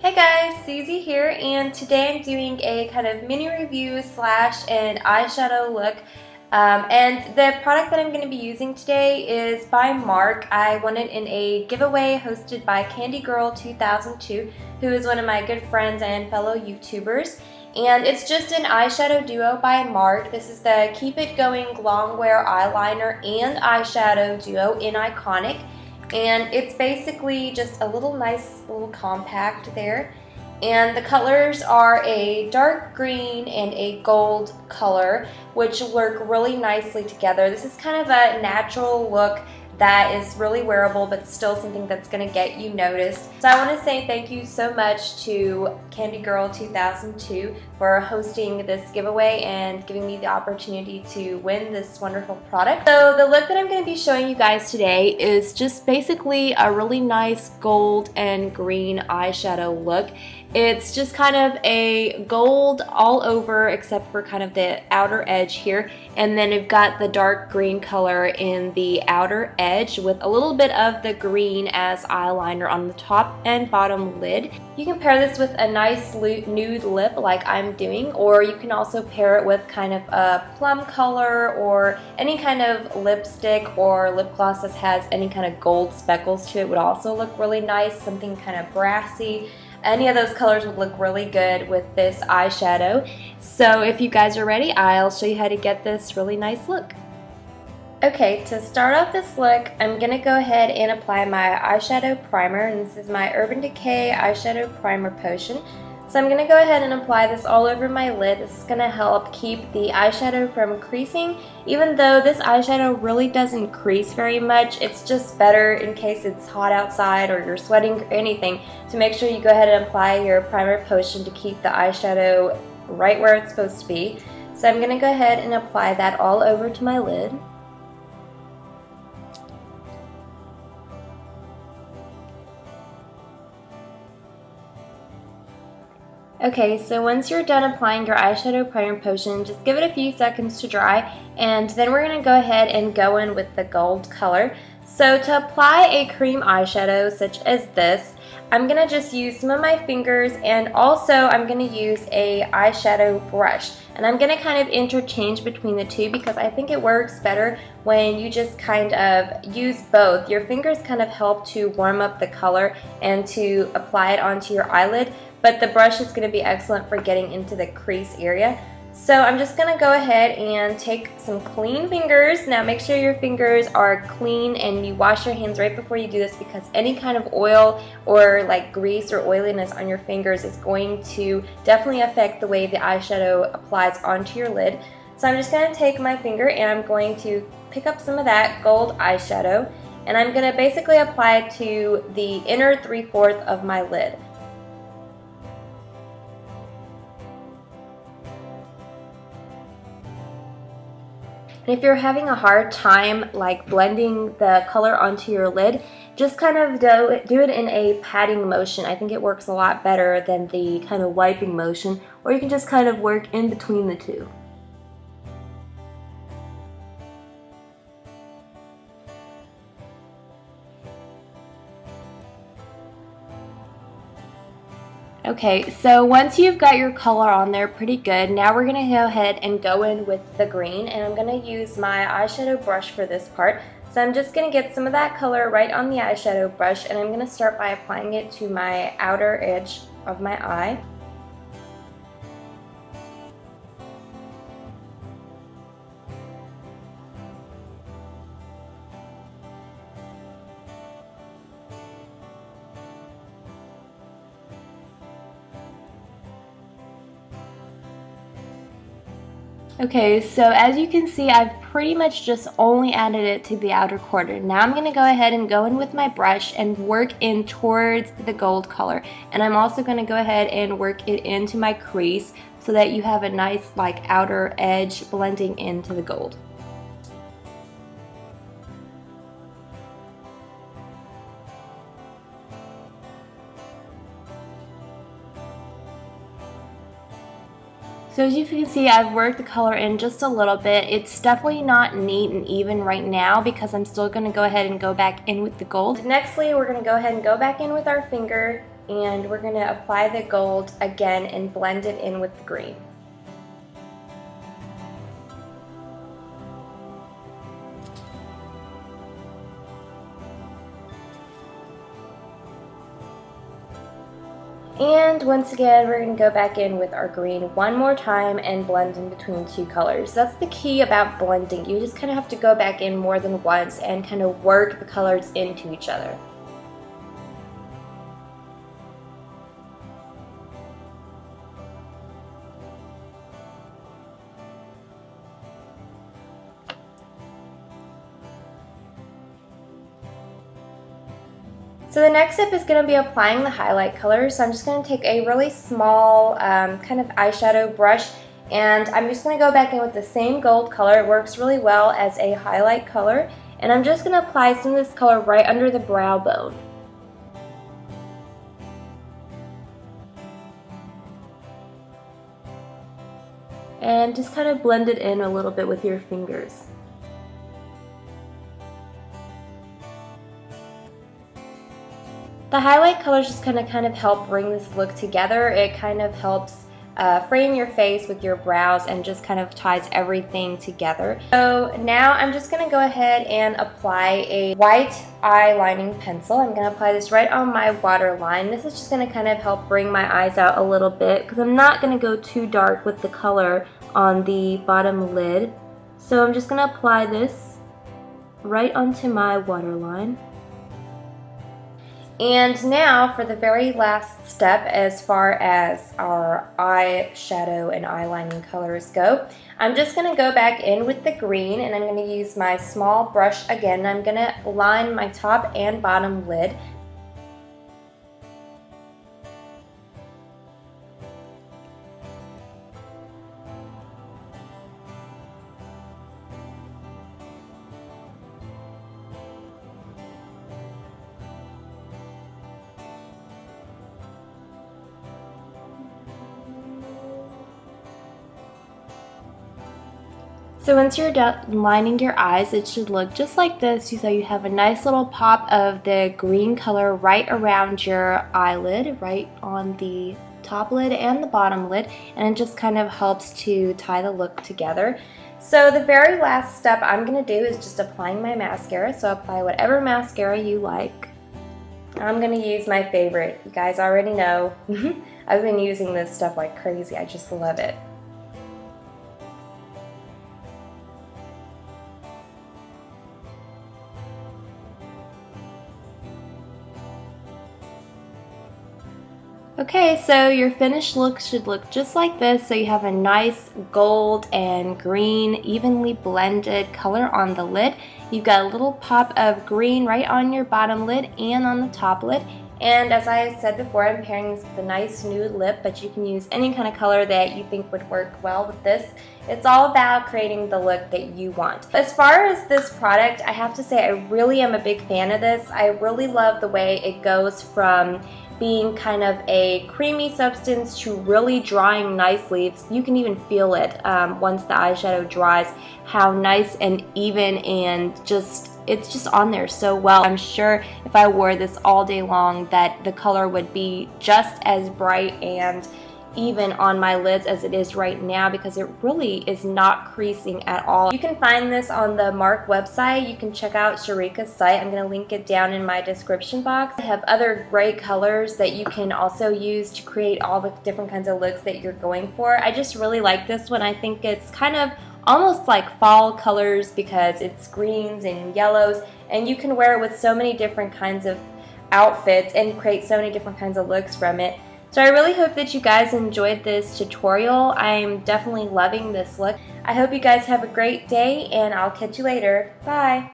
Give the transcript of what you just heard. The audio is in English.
Hey guys, Susie here, and today I'm doing a kind of mini review slash an eyeshadow look. And the product that I'm going to be using today is by Mark. I won it in a giveaway hosted by Candygirl 2002, who is one of my good friends and fellow YouTubers. And it's just an eyeshadow duo by Mark. This is the Keep It Going Long Wear Eyeliner and Eyeshadow Duo in Iconic. And it's basically just a nice little compact there. And the colors are a dark green and a gold color, which work really nicely together. This is kind of a natural look that is really wearable, but still something that's going to get you noticed. So I want to say thank you so much to Candygirl 2002 for hosting this giveaway and giving me the opportunity to win this wonderful product. So the look that I'm going to be showing you guys today is just basically a really nice gold and green eyeshadow look. It's just kind of a gold all over except for kind of the outer edge here, and then you've got the dark green color in the outer edge with a little bit of the green as eyeliner on the top and bottom lid. You can pair this with a nice nude lip like I'm doing, or you can also pair it with kind of a plum color or any kind of lipstick or lip gloss that has any kind of gold speckles to it would also look really nice, something kind of brassy. Any of those colors would look really good with this eyeshadow. So if you guys are ready, I'll show you how to get this really nice look. Okay, to start off this look, I'm going to go ahead and apply my eyeshadow primer, and this is my Urban Decay Eyeshadow Primer Potion. So I'm going to go ahead and apply this all over my lid. This is going to help keep the eyeshadow from creasing. Even though this eyeshadow really doesn't crease very much, it's just better in case it's hot outside or you're sweating or anything to make sure you go ahead and apply your primer potion to keep the eyeshadow right where it's supposed to be. So I'm going to go ahead and apply that all over to my lid. Okay, so once you're done applying your eyeshadow primer potion, just give it a few seconds to dry, and then we're going to go ahead and go in with the gold color. So to apply a cream eyeshadow such as this, I'm going to just use some of my fingers, and also I'm going to use a eyeshadow brush. And I'm going to kind of interchange between the two because I think it works better when you just kind of use both. Your fingers kind of help to warm up the color and to apply it onto your eyelid, but the brush is going to be excellent for getting into the crease area. So I'm just going to go ahead and take some clean fingers. Now make sure your fingers are clean and you wash your hands right before you do this, because any kind of oil or like grease or oiliness on your fingers is going to definitely affect the way the eyeshadow applies onto your lid. So I'm just going to take my finger and I'm going to pick up some of that gold eyeshadow, and I'm going to basically apply it to the inner 3/4 of my lid. And if you're having a hard time like blending the color onto your lid, just kind of do it in a patting motion. I think it works a lot better than the kind of wiping motion, or you can just kind of work in between the two. Okay, so once you've got your color on there pretty good, now we're going to go ahead and go in with the green, and I'm going to use my eyeshadow brush for this part. So I'm just going to get some of that color right on the eyeshadow brush, and I'm going to start by applying it to my outer edge of my eye. Okay, so as you can see, I've pretty much just only added it to the outer corner. Now I'm going to go ahead and go in with my brush and work in towards the gold color. And I'm also going to go ahead and work it into my crease so that you have a nice like outer edge blending into the gold. So as you can see, I've worked the color in just a little bit. It's definitely not neat and even right now because I'm still going to go ahead and go back in with the gold. Nextly, we're going to go ahead and go back in with our finger and we're going to apply the gold again and blend it in with the green. And once again, we're going to go back in with our green one more time and blend in between two colors. That's the key about blending. You just kind of have to go back in more than once and kind of work the colors into each other. So the next step is going to be applying the highlight color. So I'm just going to take a really small kind of eyeshadow brush, and I'm just going to go back in with the same gold color. It works really well as a highlight color, and I'm just going to apply some of this color right under the brow bone. And just kind of blend it in a little bit with your fingers. The highlight colors just kind of help bring this look together. It kind of helps frame your face with your brows and just kind of ties everything together. So now I'm just going to go ahead and apply a white eye lining pencil. I'm going to apply this right on my waterline. This is just going to kind of help bring my eyes out a little bit because I'm not going to go too dark with the color on the bottom lid. So I'm just going to apply this right onto my waterline. And now for the very last step as far as our eyeshadow and eyelining colors go, I'm just going to go back in with the green, and I'm going to use my small brush again. I'm going to line my top and bottom lid. So once you're done lining your eyes, it should look just like this. So you have a nice little pop of the green color right around your eyelid, right on the top lid and the bottom lid, and it just kind of helps to tie the look together. So the very last step I'm going to do is just applying my mascara. So apply whatever mascara you like. I'm going to use my favorite. You guys already know. I've been using this stuff like crazy. I just love it. Okay, so your finished look should look just like this. So you have a nice gold and green evenly blended color on the lid. You've got a little pop of green right on your bottom lid and on the top lid. And as I said before, I'm pairing this with a nice nude lip, but you can use any kind of color that you think would work well with this. It's all about creating the look that you want. As far as this product, I have to say I really am a big fan of this. I really love the way it goes from being kind of a creamy substance to really drying nicely. You can even feel it once the eyeshadow dries, how nice and even and it's just on there so well. I'm sure if I wore this all day long that the color would be just as bright and even on my lids as it is right now, because it really is not creasing at all. You can find this on the Mark website. You can check out Shareka's site. I'm going to link it down in my description box. I have other great colors that you can also use to create all the different kinds of looks that you're going for. I just really like this one. I think it's kind of almost like fall colors because it's greens and yellows, and you can wear it with so many different kinds of outfits and create so many different kinds of looks from it. So I really hope that you guys enjoyed this tutorial. I'm definitely loving this look. I hope you guys have a great day, and I'll catch you later. Bye!